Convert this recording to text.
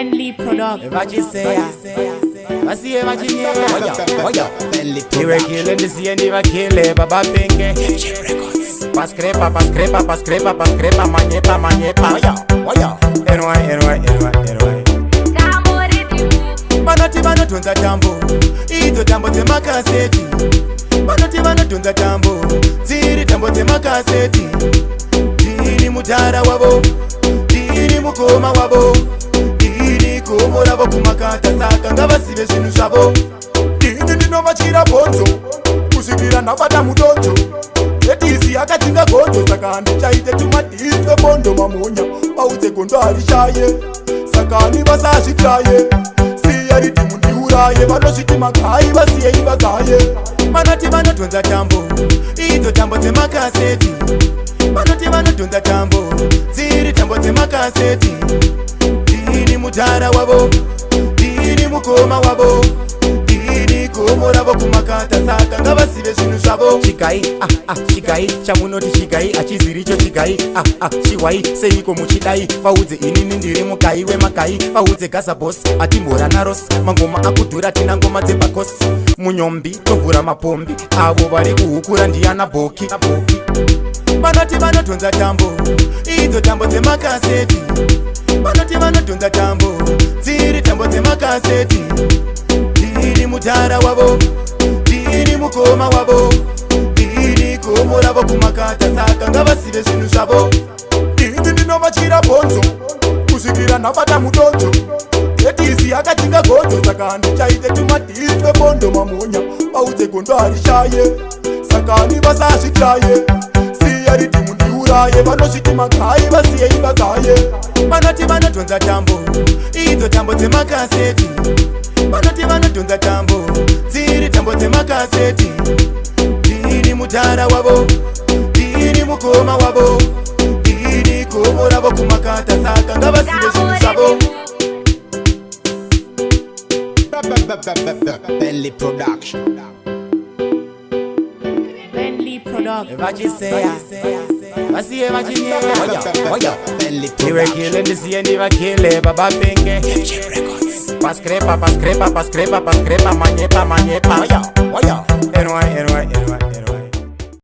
Bentley Production. Vachiseya, vasiye vachinyeya. Iwe kile ndisiye ndivakile baba penge. Paskrepa, manyepa. NY. Vanoti vanotonza tambo, idzo tambo dzemakaseti. Vanoti vanotonza tambo, dziri tambo dzemakaseti. Ndiri mutara wavo, ndiri mukoma wavo, ndiri gomo ravo kumakata, saka ngavasive zvinhu zvavo. Ndini ndinovachira bhonzo, kusvikira ndabata mudonzo. Etisi akadzinga gonzo, saka handichaite tumadhiri twebondo mamonya. Paudze gondo harishaye, saka hani vasazvitaye. Siya ridhimu ndiuraye, vanosviti magai vasiyei vagaye. Vanoti vanotonza tambo, idzo tambo dzemakaseti. Vanoti vanotonza tambo, dziri tambo dzemakaseti. Ndini mutara wavo, ndini mukoma wavo, ndini gomo ravo kumakata, saka ngavasive zvinhu zvavo. Chigai, chamunoti chigai, achiziricho chigai. Chiwai, seiko muchidai? Paudze inini ndiri mukai wemakai. Paudze Gaza Boss, atimbora narosi. Mangoma akudhura tina ngoma dzepakosi. Munyombi, tovhura mapombi. Avo vari kuhukura ndiana boki. Vanoti vanotonza tambo, idzo tambo dzemakaseti. Vanoti vanotonza tambo, dziri tambo dzemakaseti. Ndiri mutara wavo, ndiri mukoma wavo, ndiri gomo ravo kumakata, saka ngavasive zvinhu zvavo. Ndini ndinovachira bhonzo, kusvikira ndabata mudonzo. Etisi akadzinga gonzo, saka handichaite tumadhiri twebondo mamonya. Paudze gondo harishaye, saka hani vasazvitaye. Siya ridhimu ndiuraye, vanosviti magai vasiyei vagaye. Vanoti vanotonza tambo, idzo tambo dzemakaseti. Vanoti vanotonza tambo, dziri tambo dzemakaseti. Ndini mutara wavo, ndini mukoma wavo, ndini gomo ravo kumakata, saka ngavasive zvinhu zvavo. Bentley Production. Vachiseya, vasiye vachinyeya. Iwe kile ndisiye ndivakile baba penge. Paskrepa, manyepa. NY.